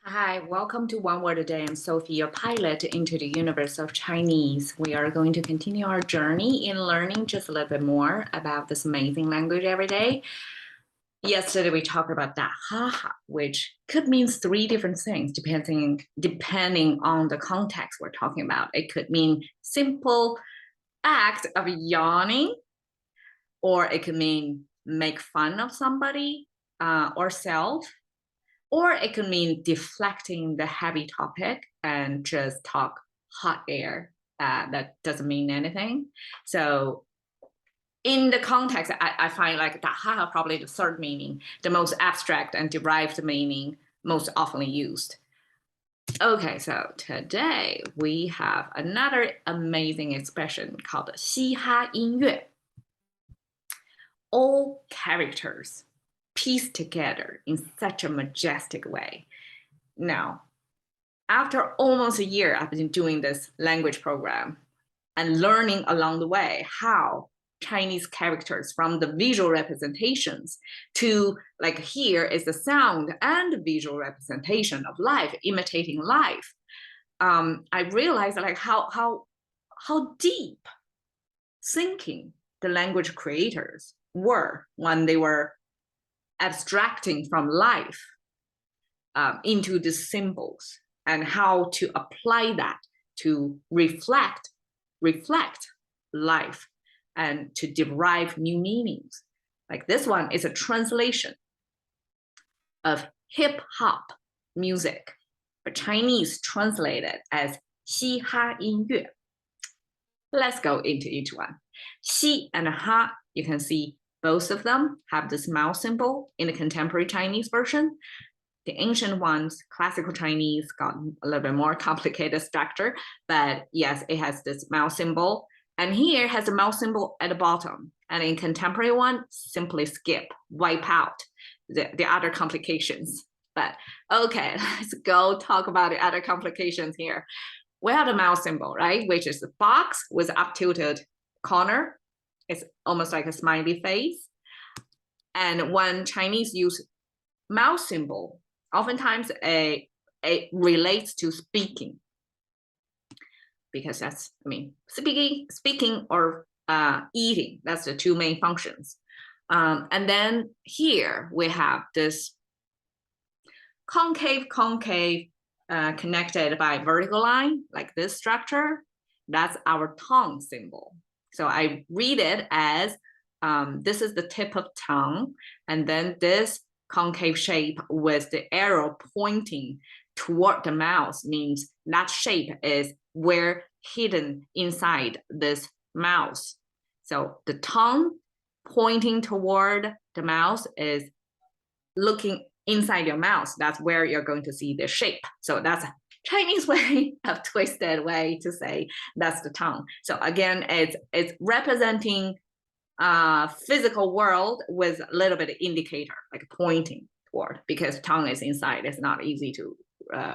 Hi, welcome to One Word a Day. I'm Sophie, your pilot into the universe of Chinese. We are going to continue our journey in learning just a little bit more about this amazing language every day. Yesterday, we talked about that haha, which could mean three different things depending on the context we're talking about. It could mean simple act of yawning, or it could mean make fun of somebody or self. Or it could mean deflecting the heavy topic and just talk hot air. That doesn't mean anything. So in the context, I find like that haha probably the third meaning, the most abstract and derived meaning most often used. Okay, so today we have another amazing expression called 嘻哈音乐. All characters pieced together in such a majestic way. Now, after almost a year, I've been doing this language program and learning along the way how Chinese characters from the visual representations to like here is the sound and visual representation of life, imitating life. I realized like how deep thinking the language creators were when they were abstracting from life into the symbols and how to apply that to reflect life and to derive new meanings. Like this one is a translation of hip hop music, but Chinese translated as 嘻哈音乐. Let's go into each one. 嘻 and 哈, you can see both of them have this mouth symbol in the contemporary Chinese version. The ancient ones, classical Chinese, got a little bit more complicated structure, but yes, it has this mouth symbol. And here has a mouth symbol at the bottom. And in contemporary one, simply skip, wipe out the other complications. But okay, let's go talk about the other complications here. We have the mouth symbol, right? Which is the box with up tilted corner. It's almost like a smiley face. And when Chinese use mouth symbol, oftentimes it relates to speaking. Because that's, speaking or eating, that's the two main functions. And then here we have this concave connected by vertical line, like this structure. That's our tongue symbol. So I read it as this is the tip of tongue, and then this concave shape with the arrow pointing toward the mouth means that shape is where hidden inside this mouth. So the tongue pointing toward the mouth is looking inside your mouth. That's where you're going to see the shape. So that's a Chinese way of twisted way to say that's the tongue. So again, it's representing physical world with a little bit of indicator, like pointing toward, because tongue is inside. It's not easy to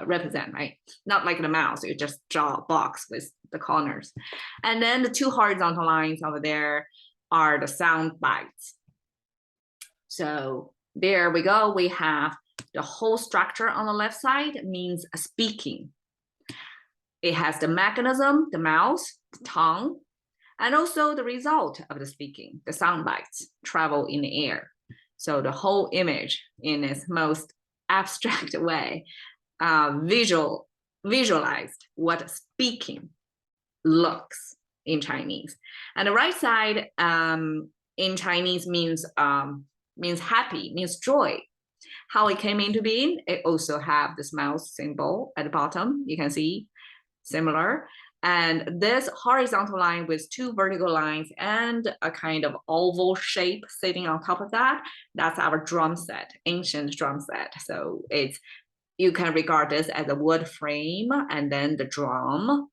represent, right? Not like the mouse, you just draw a box with the corners. And then the two horizontal lines over there are the sound bites. So there we go. We have the whole structure on the left side means speaking. It has the mechanism, the mouth, the tongue, and also the result of the speaking, the sound bites travel in the air. So the whole image in its most abstract way visualized what speaking looks in Chinese. And the right side in Chinese means happy, means joy. How it came into being, it also have this mouth symbol at the bottom. You can see similar. And this horizontal line with two vertical lines and a kind of oval shape sitting on top of that, that's our drum set, ancient drum set. So you can regard this as a wood frame and then the drum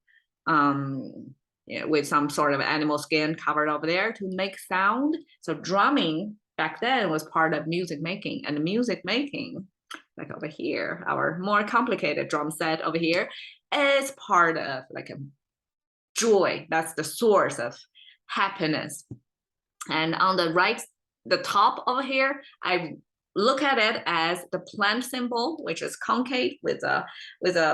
with some sort of animal skin covered over there to make sound. So drumming back then was part of music making, and the music making, like over here, our more complicated drum set over here, is part of like a joy. That's the source of happiness. And on the right, the top over here, I look at it as the plant symbol, which is concave with a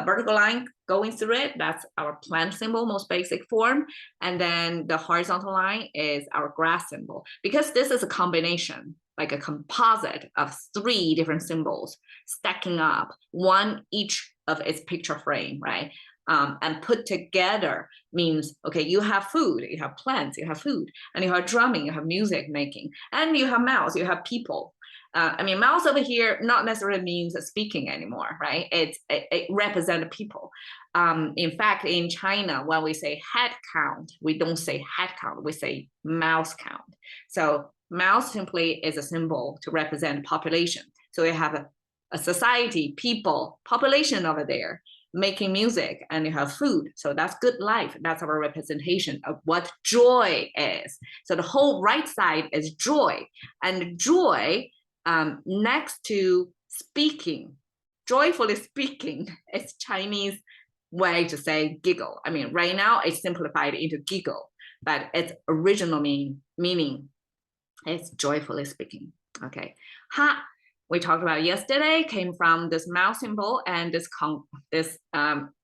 vertical line going through it. That's our plant symbol, most basic form. And then the horizontal line is our grass symbol. Because this is a combination, like a composite of 3 different symbols stacking up, one each of its picture frame, right? And put together means, okay, you have food, you have plants, you have food, and you have drumming, you have music making, and you have mouse, you have people. I mean, mouse over here not necessarily means speaking anymore, right? It represents people. In fact, in China, when we say head count, we don't say head count, we say mouse count. So mouse simply is a symbol to represent population. So we have a society, people, population over there, making music, and you have food. So that's good life. That's our representation of what joy is. So the whole right side is joy, and joy next to speaking, joyfully speaking, is Chinese way to say giggle. I mean, right now it's simplified into giggle, but its original meaning is joyfully speaking. Okay, ha, we talked about yesterday, came from this mouse symbol and this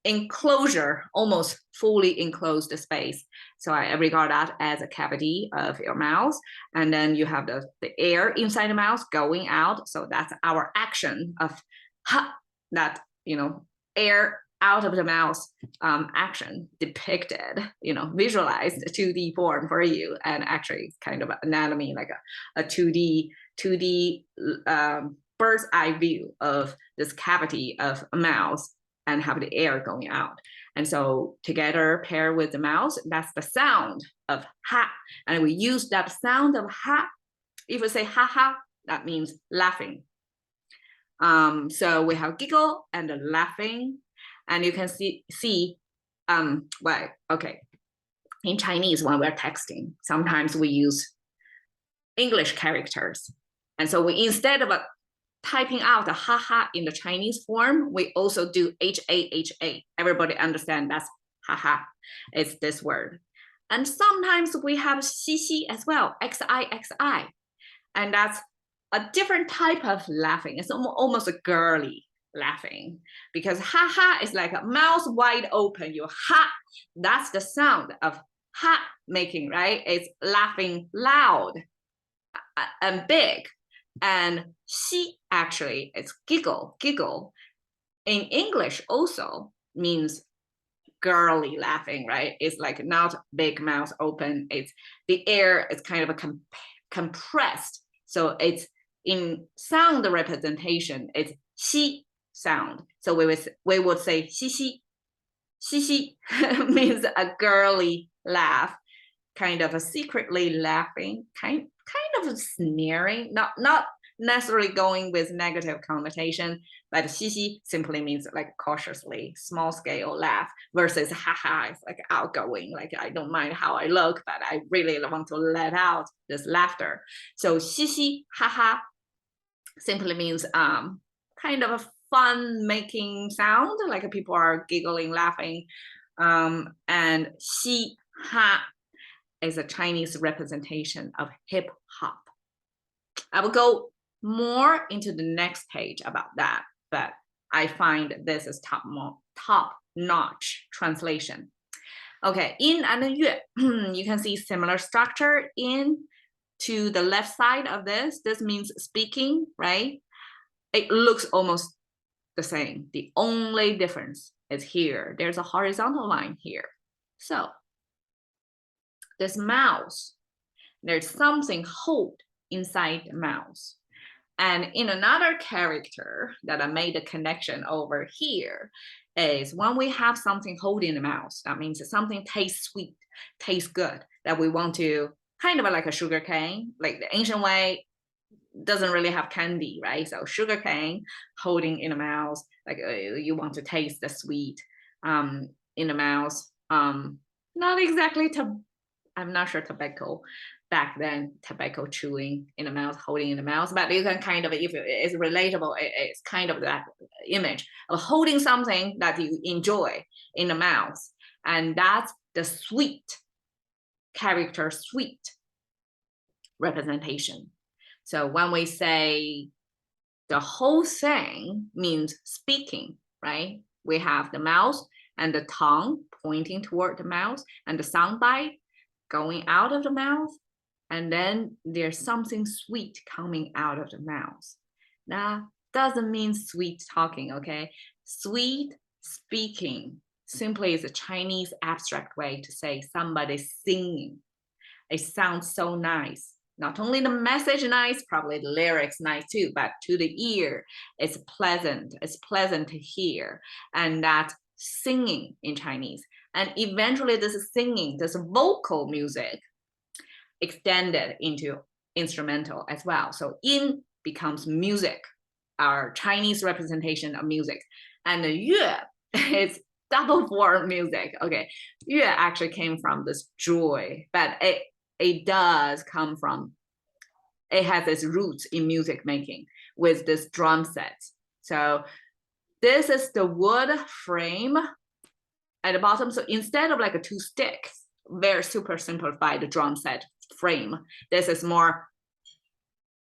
enclosure, almost fully enclosed space. So I regard that as a cavity of your mouth. And then you have the air inside the mouth going out. So that's our action of ha, that, air out of the mouth action depicted, visualized 2D form for you. And actually it's kind of anatomy, like a 2D bird's eye view of this cavity of a mouth and have the air going out. And so together, pair with the mouth, that's the sound of ha. And we use that sound of ha. If we say ha ha, that means laughing. So we have giggle and laughing. And you can see well, okay. In Chinese, when we're texting, sometimes we use English characters. And so we, instead of typing out the haha in the Chinese form, we also do H-A-H-A. Everybody understand that's haha, it's this word. And sometimes we have Shishi as well, X-I-X-I. And that's a different type of laughing. It's almost a girly laughing, because haha is like a mouth wide open, you ha, that's the sound of ha making, right? It's laughing loud and big. And she actually, it's giggle. In English also means girly laughing, right? It's like not big mouth open. It's the air is kind of a compressed. So it's in sound representation, it's she sound. So we would say Shishi. Shishi means a girly laugh, kind of a secretly laughing, kind of sneering, not necessarily going with negative connotation, but Shishi simply means like cautiously, small scale laugh, versus haha, it's like outgoing, like I don't mind how I look, but I really want to let out this laughter. So Shishi, haha, simply means kind of a fun making sound, like people are giggling, laughing. And shi ha is a Chinese representation of hip hop. I will go more into the next page about that, but I find this is top-notch translation. Okay, in and yue, you can see similar structure in to the left side of this. This means speaking, right? It looks almost the same. The only difference is here. There's a horizontal line here. So this mouse, there's something hold inside the mouse. And in another character that I made a connection over here is when we have something holding the mouse, that means that something tastes sweet, tastes good, that we want to kind of like a sugar cane, like the ancient way doesn't really have candy, right? So sugar cane holding in the mouth, like you want to taste the sweet in the mouth. Not exactly I'm not sure tobacco back then, tobacco chewing in the mouth, holding in the mouth, but you can kind of, if it's relatable, it's kind of that image of holding something that you enjoy in the mouth. And that's the sweet character, sweet representation. So when we say the whole thing means speaking, right? We have the mouth and the tongue pointing toward the mouth and the sound bite going out of the mouth. And then there's something sweet coming out of the mouth. That doesn't mean sweet talking, okay? Sweet speaking simply is a Chinese abstract way to say somebody singing. It sounds so nice. Not only the message nice, probably the lyrics nice too, but to the ear, it's pleasant. It's pleasant to hear. And that's singing in Chinese. And eventually this singing, this vocal music extended into instrumental as well. So yin becomes music, our Chinese representation of music. And the yue is double form music. Okay, yue actually came from this joy, but it does come from, it has its roots in music making with this drum set. So this is the wood frame at the bottom. So instead of like a 2 sticks, very super simplified drum set frame, this is more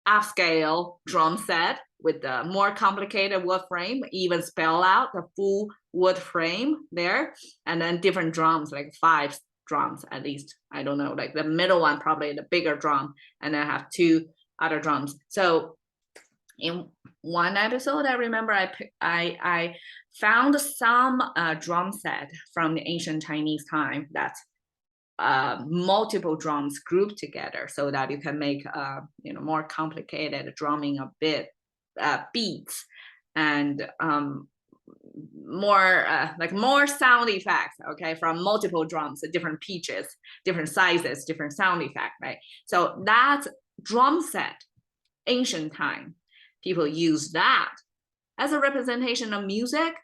upscale drum set with the more complicated wood frame, even spell out the full wood frame there, and then different drums, like 5 drums at least. I don't know, like the middle one, probably the bigger drum, and then I have 2 other drums. So in one episode, I remember I found some drum set from the ancient Chinese time that's multiple drums grouped together so that you can make more complicated drumming of beats and more sound effects, okay, from multiple drums, different pitches, different sizes, different sound effect, right? So that's drum set, ancient time. People use that as a representation of music,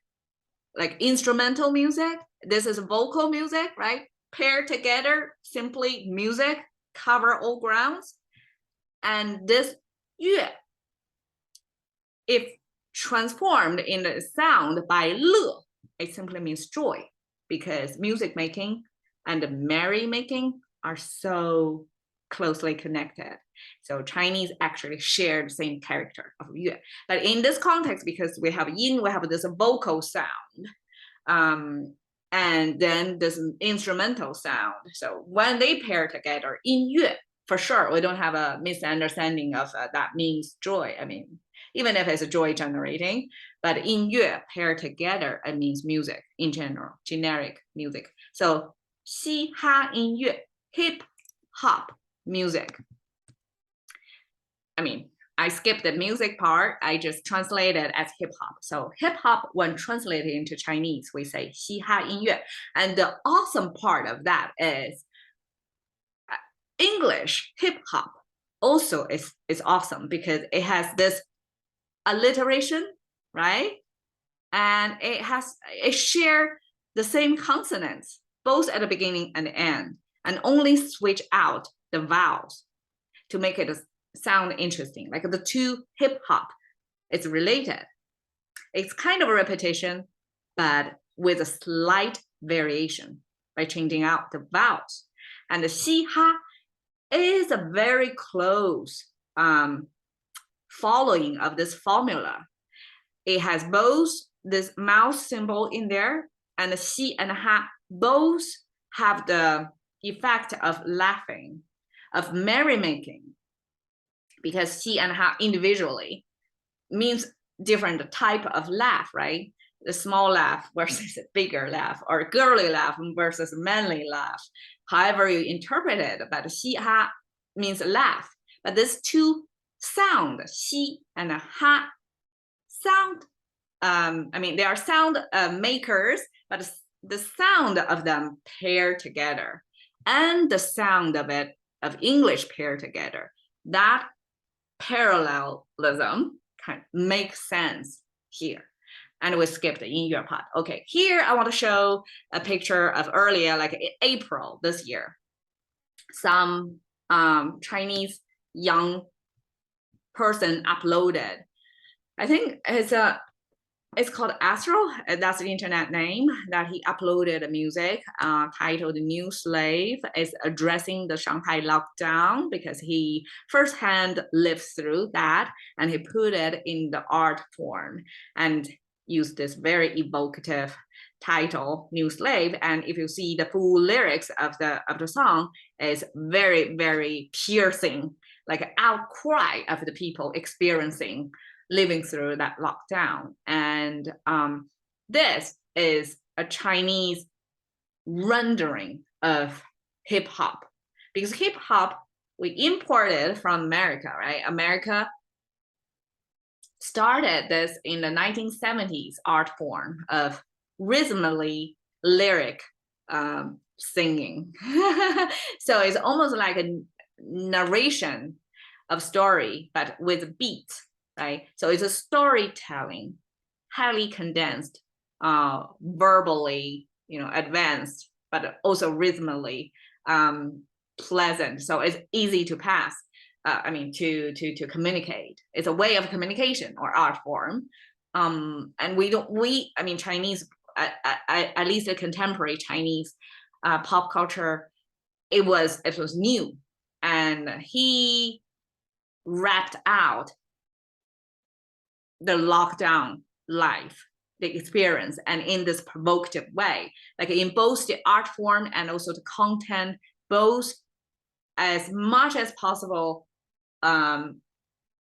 like instrumental music. This is vocal music, right? Paired together, simply music, cover all grounds. And this yue, if transformed in the sound by le, it simply means joy, because music making and merrymaking are so closely connected. So Chinese actually share the same character of yue. But in this context, because we have yin, we have this vocal sound, and then this instrumental sound. So when they pair together in yue, for sure, we don't have a misunderstanding of that means joy. I mean, even if it's joy generating, but in yue pair together, it means music in general, generic music. So嘻哈音乐, hip hop music. I mean, I skipped the music part. I just translated as hip hop. So hip hop, when translated into Chinese, we say 嘻哈音乐. And the awesome part of that is English hip hop also is awesome because it has this alliteration, right? And it share the same consonants, both at the beginning and the end, and only switch out the vowels to make it sound interesting. Like the two hip hop, it's related. It's kind of a repetition, but with a slight variation by changing out the vowels. And the 嘻哈 is a very close following of this formula. It has both this mouth symbol in there, and the 西 and 哈 both have the effect of laughing, of merrymaking, because 西 and 哈individually means different type of laugh, right? The small laugh versus a bigger laugh, or girly laugh versus manly laugh, however you interpret it. But 嘻哈 means laugh. But these two sound, 西 and 哈, sound, I mean, they are sound makers, but the sound of them pair together, and the sound of English pair together, that parallelism kind of makes sense here. And we skipped the 音乐 part. Okay, here I want to show a picture of earlier, like April this year. Some Chinese young person uploaded. I think it's It's called Astro. That's the internet name that he uploaded the music titled New Slave. Is addressing the Shanghai lockdown because he firsthand lived through that, and he put it in the art form and used this very evocative title, New Slave. And if you see the full lyrics of the song, is very, very piercing, like an outcry of the people experiencing living through that lockdown. And this is a Chinese rendering of hip hop, because hip hop we imported from America, right? America started this in the 1970s art form of rhythmically lyric singing. So it's almost like a narration of story, but with beats. Right? So it's a storytelling, highly condensed, verbally, advanced, but also rhythmically pleasant. So it's easy to pass. To communicate. It's a way of communication or art form. And Chinese, at least the contemporary Chinese pop culture, it was new, and he rapped out the lockdown life, the experience, and in this provocative way, like in both the art form and also the content, both as much as possible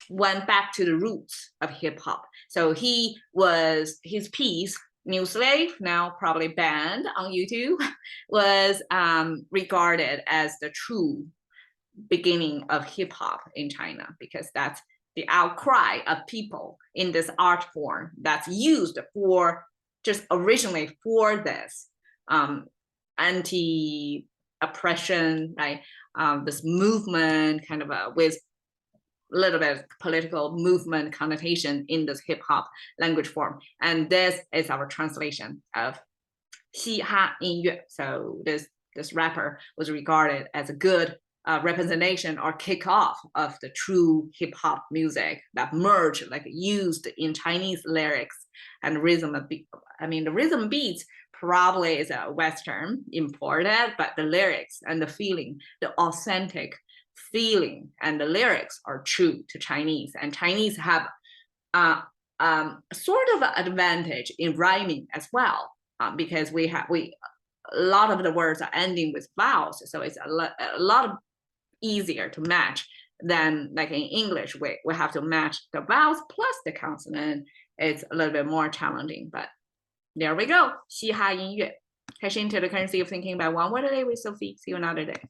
went back to the roots of hip hop. So his piece, New Slave, now probably banned on YouTube, was regarded as the true beginning of hip hop in China, because that's the outcry of people in this art form that's used for just originally for this anti-oppression, right? This movement kind of with a little bit of political movement connotation in this hip hop language form. And this is our translation of 嘻哈音乐. So this rapper was regarded as a good representation or kickoff of the true hip hop music that merged, like used in Chinese lyrics and rhythm. The rhythm beats probably is a Western imported, but the lyrics and the feeling, the authentic feeling and the lyrics are true to Chinese. And Chinese have sort of an advantage in rhyming as well, because a lot of the words are ending with vowels, so it's a lot easier to match than like in English, we have to match the vowels plus the consonant. It's a little bit more challenging, but there we go. 嘻哈音乐. Cash into the currency of thinking about one word a day with Sophie. See you another day.